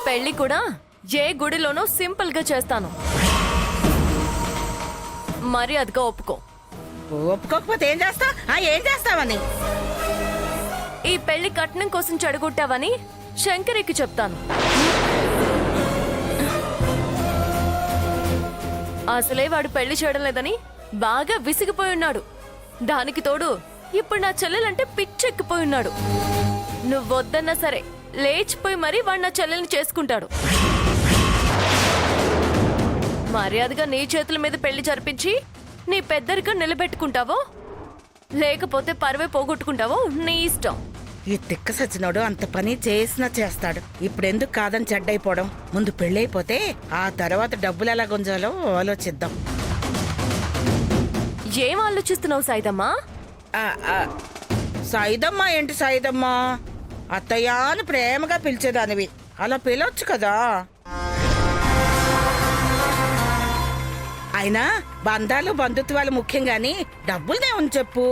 పెళ్లి కూడా ఏ గుడిలోనో సింపుల్ గా చేస్తాను. మరి అదిగా ఒప్పుకో. ఒప్పుకోకపోతే ఏం చేస్తావని? ఈ పెళ్లి కట్నం కోసం చెడగొట్టావని శంకరికి చెప్తాను. అసలే వాడు పెళ్లి చేయడం లేదని బాగా విసిగిపోయి ఉన్నాడు. దానికి తోడు ఇప్పుడు నా చెల్లెలంటే పిచ్చెక్కిపోయి ఉన్నాడు. నువ్వొద్దన్నా సరే లేచిపోయి మరీ వాడు నా చెల్లెల్ని చేసుకుంటాడు. మర్యాదగా నీ చేతుల మీద పెళ్లి జరిపించి నీ పెద్దరికం నిలబెట్టుకుంటావో లేకపోతే పరువే పోగొట్టుకుంటావో నీ ఇష్టం. ఈ తిక్క సచ్చినోడు అంత పని చేసినా చేస్తాడు. ఇప్పుడెందుకు కాదని చెడ్డైపోవడం? ముందు పెళ్ళైపోతే ఆ తర్వాత డబ్బులు ఎలా గుంజాలో ఆలోచిద్దాం. ఏం ఆలోచిస్తున్నావు సాయిదమ్మా? సాయిదమ్మా ఏంటి సాయిదమ్మా? అత్తయ్య అని ప్రేమగా పిలిచేదానివి, అలా పిలవచ్చు కదా. అయినా బంధాలు బంధుత్వాలు ముఖ్యం గాని డబ్బులదే ఉంది చెప్పు.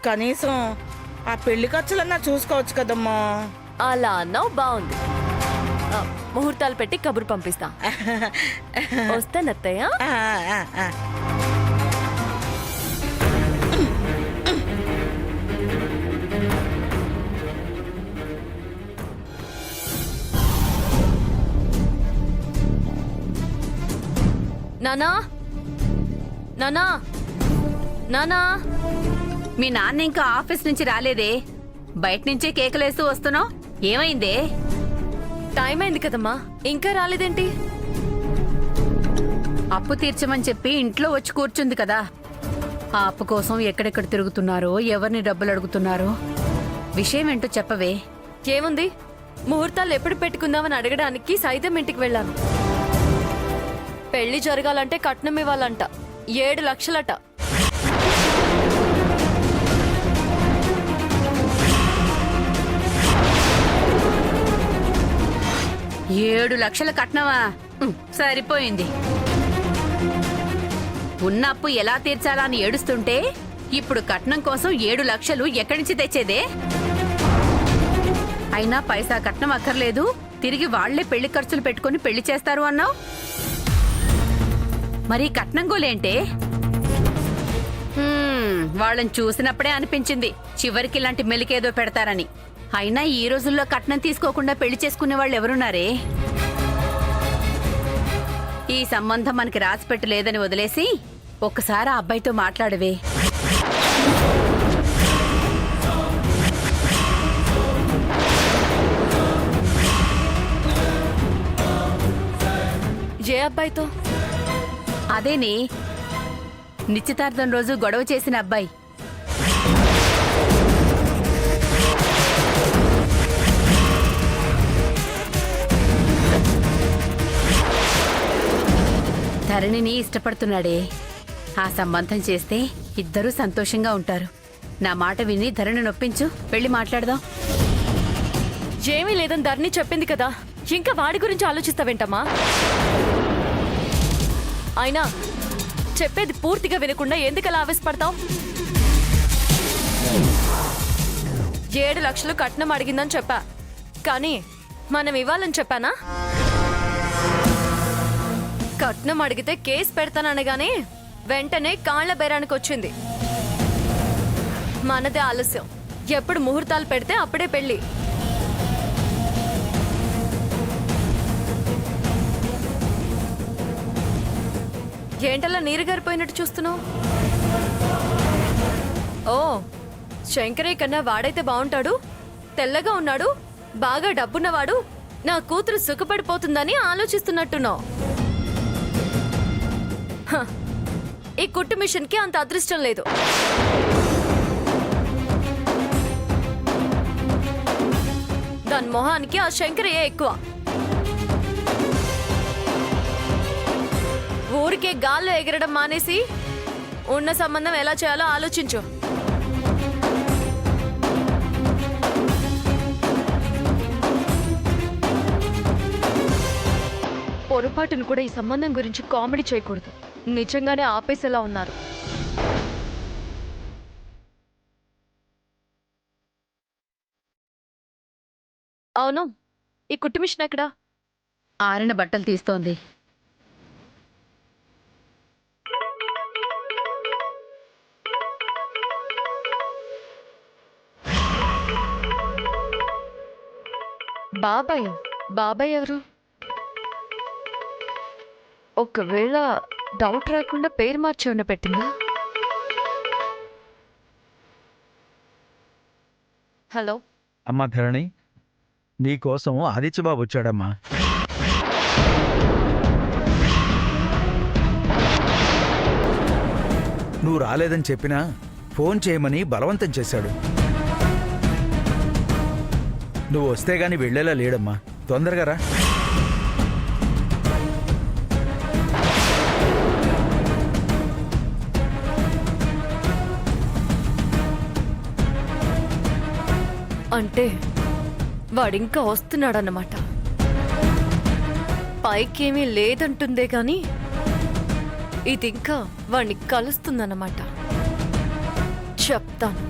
కనీసం ఆ పెళ్లి ఖర్చులన్నా చూసుకోవచ్చు కదమ్మా. అలా అన్నావు, బాగుంది. ముహూర్తాలు పెట్టి కబురు పంపిస్తా. వస్తానత్తయ్య. నానా, నానా, నానా. మీ నాన్న ఇంకా ఆఫీస్ నుంచి రాలేదే? బయట నుంచే కేకలేస్తూ వస్తున్నావు, ఏమైందే? టైం అయింది కదమ్మా, ఇంకా రాలేదేంటి? అప్పు తీర్చమని చెప్పి ఇంట్లో వచ్చి కూర్చుంది కదా. ఆ అప్పు కోసం ఎక్కడెక్కడ తిరుగుతున్నారో, ఎవరిని డబ్బులు అడుగుతున్నారో విషయం ఏంటో చెప్పవే. ఏముంది, ముహూర్తాలు ఎప్పుడు పెట్టుకుందామని అడగడానికి సైతం ఇంటికి వెళ్ళాను. పెళ్లి జరగాలంటే కట్నం ఇవ్వాలంట, 7 లక్షలట. ఏడు లక్షల కట్నమా? సరిపోయింది. ఉన్న అప్పు ఎలా తీర్చాలా అని ఏడుస్తుంటే ఇప్పుడు కట్నం కోసం 7 లక్షలు ఎక్కడి నుంచి తెచ్చేదే? అయినా పైసా కట్నం అక్కర్లేదు, తిరిగి వాళ్లే పెళ్లి ఖర్చులు పెట్టుకుని పెళ్లి చేస్తారు అన్నావు. మరి కట్నం గోలేంటే? వాళ్ళని చూసినప్పుడే అనిపించింది చివరికి ఇలాంటి మెలికేదో పెడతారని. అయినా ఈ రోజుల్లో కట్నం తీసుకోకుండా పెళ్లి చేసుకునే వాళ్ళు ఎవరున్నారే? ఈ సంబంధం మనకి రాసిపెట్టు లేదని వదిలేసి ఒక్కసారి ఆ అబ్బాయితో మాట్లాడవే. ఏ అబ్బాయితో? అదేని, నిశ్చితార్థం రోజు గొడవ చేసిన అబ్బాయి. ధరణిని ఇష్టపడుతున్నాడే. ఆ సంబంధం చేస్తే ఇద్దరూ సంతోషంగా ఉంటారు. నా మాట విని ధరణి నొప్పించు, వెళ్ళి మాట్లాడదాం. ఏమీ లేదని ధరణి చెప్పింది కదా, ఇంకా వాడి గురించి ఆలోచిస్తావేంటమ్మా? అయినా చెప్పేది పూర్తిగా వినకుండా ఎందుకలా ఆవేశపడతావు? 7 లక్షలు కట్నం అడిగిందని చెప్పా, కానీ మనం ఇవ్వాలని చెప్పానా? కట్నం అడిగితే కేసు పెడతాననగానే వెంటనే కాళ్ల బేరానికి వచ్చింది. మనదే ఆలస్యం, ఎప్పుడు ముహూర్తాలు పెడితే అప్పుడే పెళ్లి. ఏంటలా నీరు గారిపోయినట్టు చూస్తున్నావు? ఓ, శంకరయ్య కన్నా వాడైతే బాగుంటాడు, తెల్లగా ఉన్నాడు, బాగా డబ్బున్నవాడు, నా కూతురు సుఖపడిపోతుందని ఆలోచిస్తున్నట్టున్నావు. ఈ కుట్టు మిషన్ కి అంత అదృష్టం లేదు. దాని మొహానికి ఆ శంకరయ్య ఎక్కువ. ఊరికే గాల్లో ఎగరడం మానేసి ఉన్న సంబంధం ఎలా చేయాలో ఆలోచించు. పొరపాటును కూడా ఈ సంబంధం గురించి కామెడీ చేయకూడదు. నిజంగానే ఆపేసేలా ఉన్నారు. అవును, ఈ కుట్టు మిషన్ ఎక్కడా? ఆరిన బట్టలు తీస్తోంది. బాబాయ్ బాబాయ్ ఎవరు? ఒకవేళ డౌట్ రాకుండా పేరు మార్చి ఉన్న పెట్టిందా? హలో అమ్మా ధరణి, నీకోసం ఆదిత్యబాబు వచ్చాడమ్మా. నువ్వు రాలేదని చెప్పినా ఫోన్ చేయమని బలవంతం చేశాడు. నువ్వు వస్తే గాని వెళ్ళేలా లేడమ్మా. తొందరగా రా. అంటే వాడింకా వస్తున్నాడన్నమాట. పైకేమీ లేదంటుందే గాని ఇది ఇంకా వాడిని కలుస్తుందన్నమాట. చెప్తాను.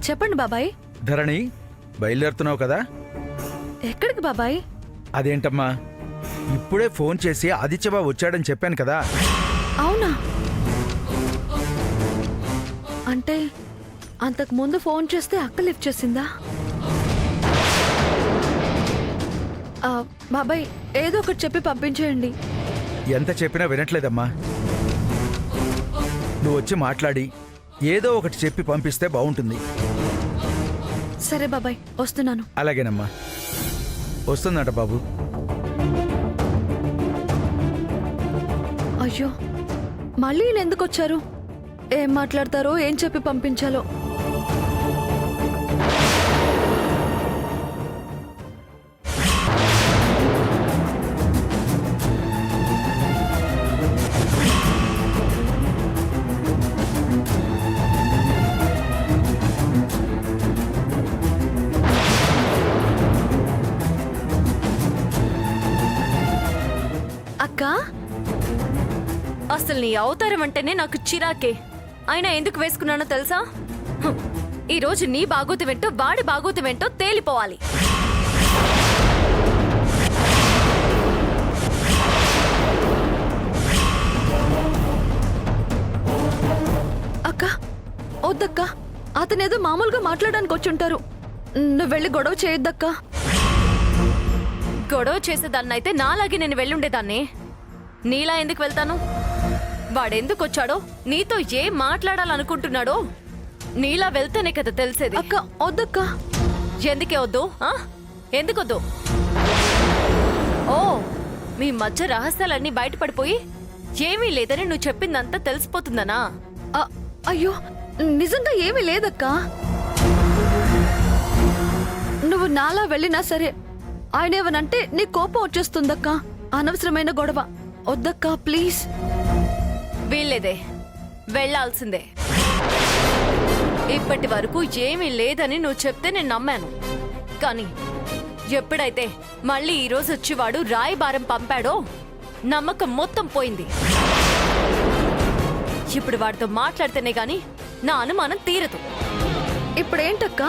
చెప్పండి బాబాయ్. ధరణి, బయలుదేరుతున్నావు కదా? ఎక్కడికి బాబాయ్? అదేంటమ్మా, ఇప్పుడే ఫోన్ చేసి ఆదిత్యబాబు వచ్చాడని చెప్పాను కదా. అవునా? అంటే అంతకు ముందు ఫోన్ చేస్తే అక్క లిఫ్ట్ చేసిందా? బాబాయ్ ఏదో ఒకటి చెప్పి పంపించేయండి. ఎంత చెప్పినా వినట్లేదమ్మా. నువ్వు వచ్చి మాట్లాడి ఏదో ఒకటి చెప్పి పంపిస్తే బాగుంటుంది. సరే బాబాయ్, వస్తున్నాను. అలాగేనమ్మా. వస్తుందట బాబు. అయ్యో, మళ్ళీ ఈయన ఎందుకు వచ్చారు? ఏం మాట్లాడతారో, ఏం చెప్పి పంపించాలో. అక్క, అసలు నీ అవతారం అంటేనే నాకు చిరాకే. అయినా ఎందుకు వేసుకున్నానో తెలుసా? ఈ రోజు నీ బాగోతం ఏంటో వాడి బాగోతం ఏంటో తేలిపోవాలి. అక్క వద్దక్క, అతనేదో మామూలుగా మాట్లాడడానికి వచ్చుంటారు. నువ్వు వెళ్ళి గొడవ చేయొద్దక్క. గొడవ చేసేదాన్నైతే నాలాగే నేను వెళ్ళుండేదాన్ని. నీలా ఎందుకు వెళ్తాను? వాడెందుకు వచ్చాడో, నీతో ఏం మాట్లాడాలనుకుంటున్నాడో నీలా వెళ్తేనే కదా తెలిసేది. అక్క వద్దక్క. ఎందుకే వద్దు? ఎందుకొద్దు? ఓ, మీ మధ్య రహస్యాలన్నీ బయటపడిపోయి ఏమీ లేదని నువ్వు చెప్పిందంతా తెలిసిపోతుందనా? అయ్యో, నిజంగా ఏమీ లేదక్క. నువ్వు నాలా వెళ్ళినా సరే ఆయన ఏమనంటే నీ కోపం వచ్చేస్తుందక్క. అనవసరమైన గొడవ వద్దక్క, ప్లీజ్. వీల్లేదే, వెళ్లాల్సిందే. ఇప్పటి వరకు ఏమీ లేదని నువ్వు చెప్తే నేను నమ్మాను. కానీ ఎప్పుడైతే మళ్ళీ ఈ రోజు వచ్చి వాడు రాయబారం పంపాడో నమ్మకం మొత్తం పోయింది. ఇప్పుడు వాడితో మాట్లాడితేనే గాని నా అనుమానం తీరదు. ఇప్పుడేంటక్క?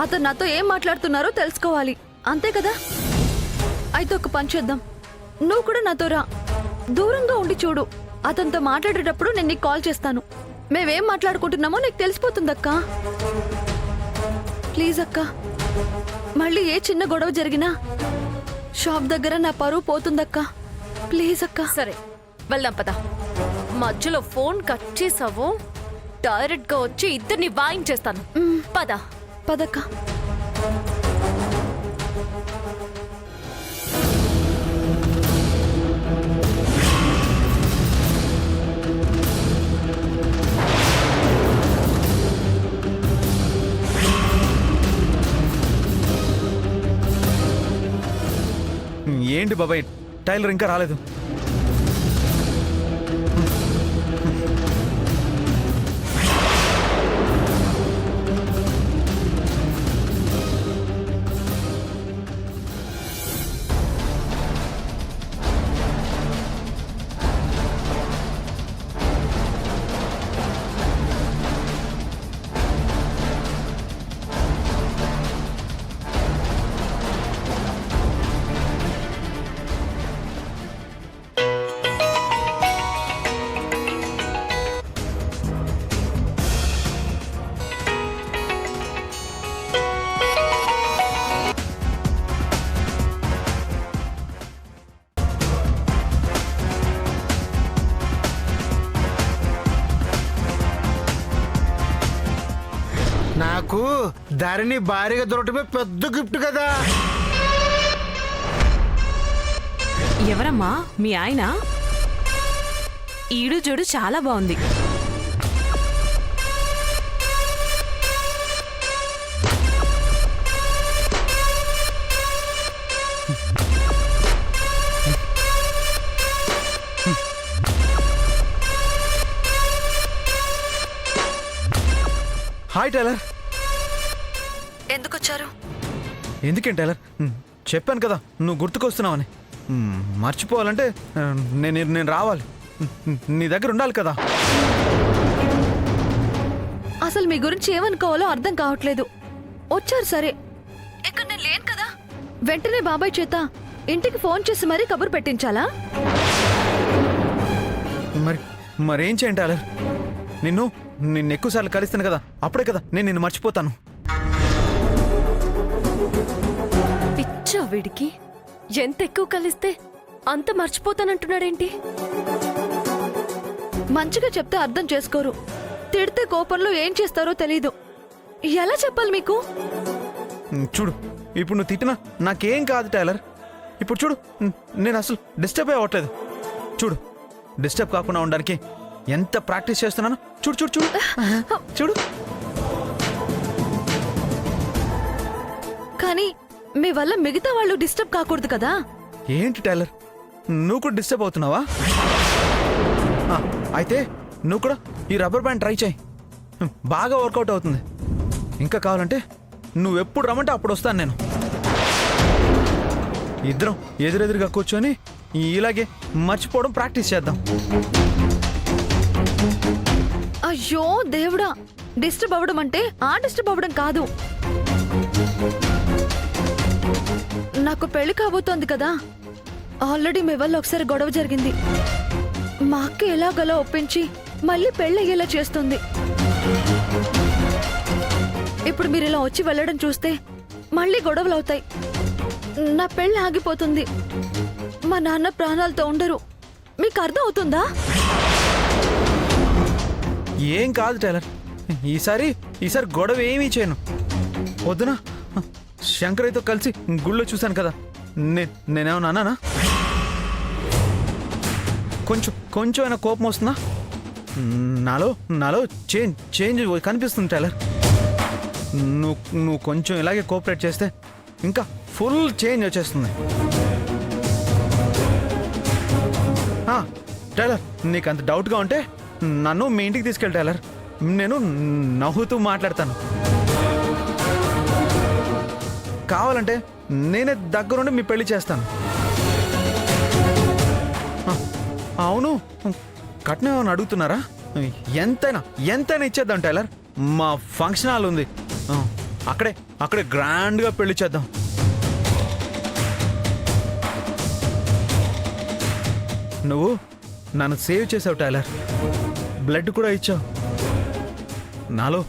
అతను నాతో ఏం మాట్లాడుతున్నారో తెలుసుకోవాలి, అంతే కదా? అయితే ఒక పని చేద్దాం, నువ్వు కూడా నాతో రా. దూరంగా ఉండి చూడు. అతనితో మాట్లాడేటప్పుడు నేను నీకు కాల్ చేస్తాను. మేమేం మాట్లాడుకుంటున్నామో నీకు తెలిసిపోతుందక్క. ప్లీజ్ అక్క, మళ్ళీ ఏ చిన్న గొడవ జరిగినా షాప్ దగ్గర నా పరువు పోతుందక్క. ప్లీజ్ అక్క. సరే వెళ్దాం పద. మధ్యలో ఫోన్ కట్ చేసావో డైరెక్ట్ గా వచ్చి ఇద్దరిని వాయించేస్తాను. పద పదక్క. ఏంటి బాబాయ్ టైలర్ ఇంకా రాలేదు? నాకు ధరణి భారీగా దొరకటమే పెద్ద గిఫ్ట్ కదా. ఎవరమ్మా మీ ఆయన? ఈడు జోడు చాలా బాగుంది. Hi tailor. ఎందుకు వచ్చారు? ఎందుకేం టైలర్? చెప్పాను కదా నువ్వు గుర్తుకొస్తున్నావని. మర్చిపోవాలంటే నేను రావాలి, నీ దగ్గర ఉండాలి కదా. అసలు మీ గురించి ఏమనుకోవాలో అర్థం కావట్లేదు. వచ్చారు సరే, ఇక్కడ నేను లేను కదా. వెంటనే బాబాయ్ చేత ఇంటికి ఫోన్ చేసి మరీ కబురు పెట్టించాలా? మరేం చేయండి టైలర్? నిన్ను ఎక్కువసార్లు కలుస్తాను కదా, అప్పుడే కదా నేను నిన్ను మర్చిపోతాను. పిచ్చా వీడికి, ఎంత ఎక్కువ కలిస్తే అంత మర్చిపోతానంటున్నాడేంటి? మంచిగా చెప్తే అర్థం చేసుకోరు, తిడితే కోపంలో ఏం చేస్తారో తెలీదు. ఎలా చెప్పాలి మీకు? చూడు, ఇప్పుడు నువ్వు తిట్టినా నాకేం కాదు టైలర్. ఇప్పుడు చూడు, నేను అసలు డిస్టర్బ్ అవ్వట్లేదు. చూడు, డిస్టర్బ్ కాకుండా ఉండడానికి ఎంత ప్రాక్టీస్ చేస్తున్నాను. చూడు చూడు చూడు చూడు. కానీ మీ వల్ల మిగతా వాళ్ళు డిస్టర్బ్ కాకూడదు కదా. ఏంటి టైలర్, నువ్వు కూడా డిస్టర్బ్ అవుతున్నావా? అయితే నువ్వు కూడా ఈ రబ్బర్ బ్యాండ్ ట్రై చేయి, బాగా వర్కౌట్ అవుతుంది. ఇంకా కావాలంటే నువ్వు ఎప్పుడు రమ్మంటే అప్పుడు వస్తాను నేను. ఇద్దరం ఎదురెదురుగా కూర్చొని ఇలాగే మర్చిపోవడం ప్రాక్టీస్ చేద్దాం. అయ్యో దేవుడా, డిస్టర్బ్ అవ్వడం అంటే ఆ డిస్టర్బ్ అవ్వడం కాదు. నాకు పెళ్లి కాబోతోంది కదా. ఆల్రెడీ మీ వల్ల ఒకసారి గొడవ జరిగింది. మా అక్క ఎలాగలా ఒప్పించి మళ్ళీ పెళ్ళయ్యేలా చేస్తుంది. ఇప్పుడు మీరు ఇలా వచ్చి వెళ్ళడం చూస్తే మళ్ళీ గొడవలు అవుతాయి. నా పెళ్ళి ఆగిపోతుంది. మా నాన్న ప్రాణాలతో ఉండరు. మీకు అర్థం అవుతుందా? ఏం కాదు టైలర్, ఈసారి గొడవ ఏమీ చేయను. వద్దునా, శంకరయ్యతో కలిసి గుళ్ళో చూశాను కదా, నేనేమన్నా అన్నానా? కొంచెం అయినా కోపం వస్తుందా? నాలో చేంజ్ కనిపిస్తుంది టైలర్. నువ్వు కొంచెం ఇలాగే కోఆపరేట్ చేస్తే ఇంకా ఫుల్ చేంజ్ వచ్చేస్తుంది. టైలర్, నీకు అంత డౌట్గా ఉంటే నన్ను మీ ఇంటికి తీసుకెళ్ళి టైలర్, నేను నవ్వుతూ మాట్లాడతాను. కావాలంటే నేనే దగ్గరుండి మీ పెళ్లి చేస్తాను. అవును, కట్నం ఏమైనా అడుగుతున్నారా? ఎంతైనా ఇచ్చేద్దాం టైలర్. మా ఫంక్షన్ హాల్ ఉంది, అక్కడే గ్రాండ్గా పెళ్లి చేద్దాం. నువ్వు నన్ను సేవ్ చేసావు టైలర్, బ్లడ్ కూడా ఇచ్చావు. నాలో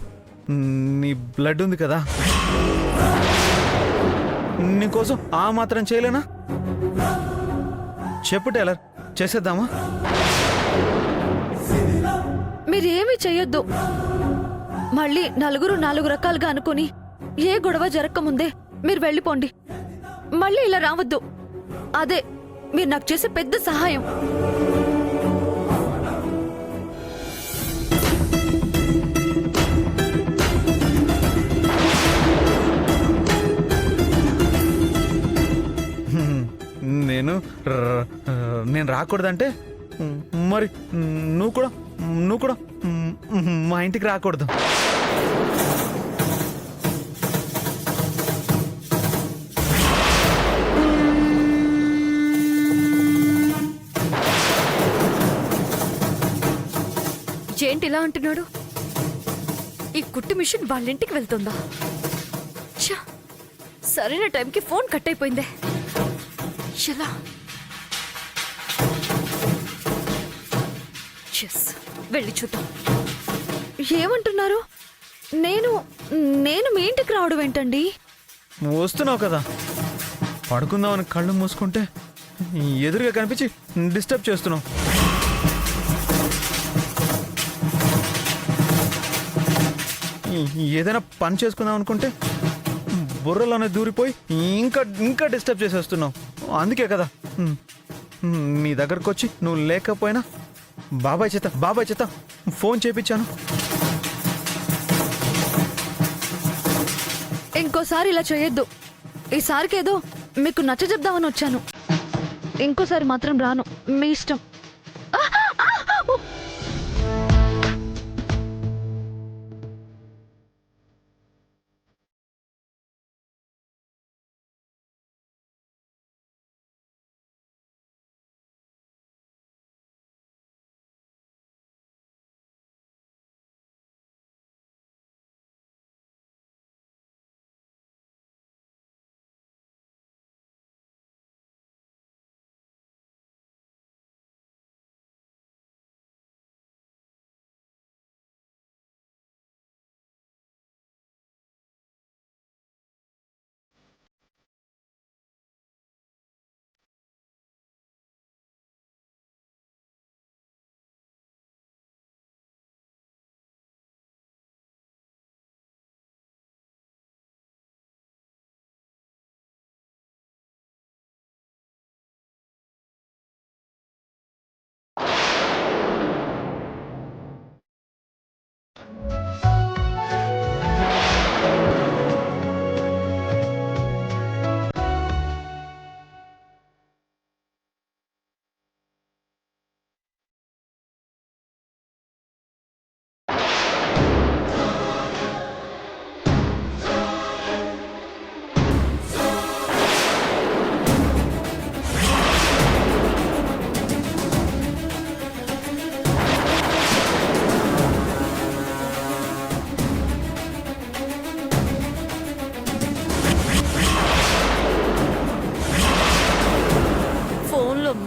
నీ బ్లడ్ ఉంది కదా, నీకోసం ఆ మాత్రం చేయలేనా? చెప్పు టైలర్, చేసేద్దామా? మీరేమీ చెయ్యొద్దు. మళ్ళీ నలుగురు 4 రకాలుగా అనుకుని ఏ గొడవ జరగకముందే మీరు వెళ్ళిపోండి. మళ్ళీ ఇలా రావద్దు. అదే మీరు నాకు చేసే పెద్ద సహాయం. నేను నేను రాకూడదంటే మరి నువ్వు కూడా మా ఇంటికి రాకూడదు. ఏంటి ఇలా అంటున్నాడు? ఈ కుట్టు మిషన్ వాళ్ళ ఇంటికి వెళ్తుందా? ఛ! సరైన టైంకి ఫోన్ కట్ అయిపోయిందే. ఎలా? చెస్ వెళ్ళి చూద్దాం. ఏమంటున్నారు? నేను మీ ఇంటికి రావడం ఏంటండి? వస్తున్నావు కదా, పడుకుందామని కళ్ళు మూసుకుంటే ఎదురుగా కనిపించి డిస్టర్బ్ చేస్తున్నావు. ఏదైనా పని చేసుకుందాం అనుకుంటే బుర్రలోనే దూరిపోయి ఇంకా డిస్టర్బ్ చేసేస్తున్నావు. అందుకే కదా నీ దగ్గరకు వచ్చి నువ్వు లేకపోయినా బాబాయ్ చేత ఫోన్ చేపించాను. ఇంకోసారి ఇలా చేయొద్దు. ఈసారికి ఏదో మీకు నచ్చ చెప్దామని వచ్చాను. ఇంకోసారి మాత్రం రాను. మీ ఇష్టం.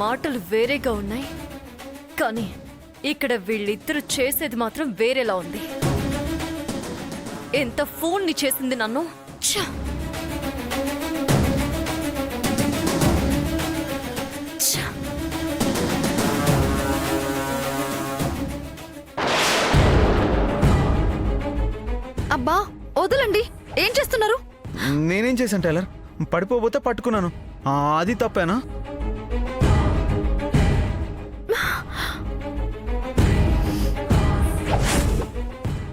మాటలు వేరేగా ఉన్నాయి, కానీ ఇక్కడ వీళ్ళిద్దరూ చేసేది మాత్రం వేరేలా ఉంది. ఎంత ఫోన్ని చేసింది నన్ను. ఛ! ఛ! అబ్బా వదలండి. ఏం చేస్తున్నారు? నేనేం చేశాను టైలర్? పడిపోతే పట్టుకున్నాను. అది తప్పేనా?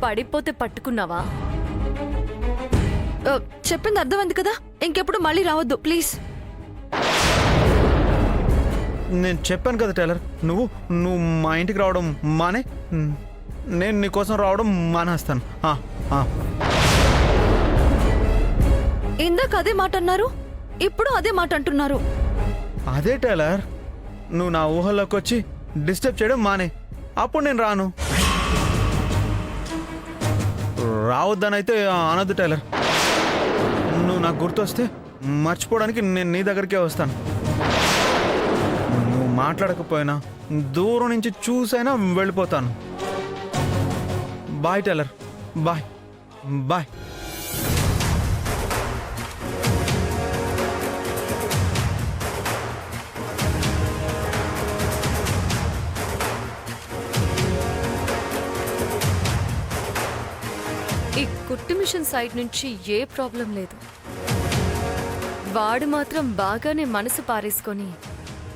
పడిపోతే పట్టుకున్నావా? చెప్పింది అర్థమైంది కదా. ఇంకెప్పుడు మళ్ళీ రావద్దు ప్లీజ్. నేను చెప్పాను కదా టైలర్, నువ్వు మా ఇంటికి రావడం మానే, నేను నీ కోసం రావడం మానేస్తాను. ఇందాక అదే మాట అన్నారు, ఇప్పుడు అదే మాట అంటున్నారు. అదే టైలర్, నువ్వు నా ఊహల్లోకి వచ్చి డిస్టర్బ్ చేయడం మానే, అప్పుడు నేను రాను. రావద్దని అయితే అనొద్దు టైలర్. నువ్వు నాకు గుర్తొస్తే మర్చిపోవడానికి నేను నీ దగ్గరికే వస్తాను. నువ్వు మాట్లాడకపోయినా దూరం నుంచి చూసైనా వెళ్ళిపోతాను. Bye tailor, bye bye. ఈ కుట్టు మిషన్ సైడ్ నుంచి ఏ ప్రాబ్లం లేదు. వాడు మాత్రం బాగానే మనసు పారేసుకొని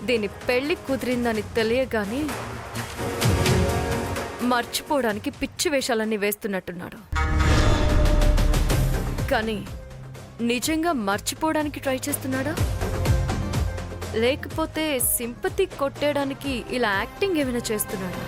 దీని పెళ్లి కుదిరిందని తెలియగానే మర్చిపోవడానికి పిచ్చి వేషాలన్నీ వేస్తున్నట్టున్నాడు. కానీ నిజంగా మర్చిపోవడానికి ట్రై చేస్తున్నాడా లేకపోతే సింపతి కొట్టేయడానికి ఇలా యాక్టింగ్ ఏమైనా చేస్తున్నాడు?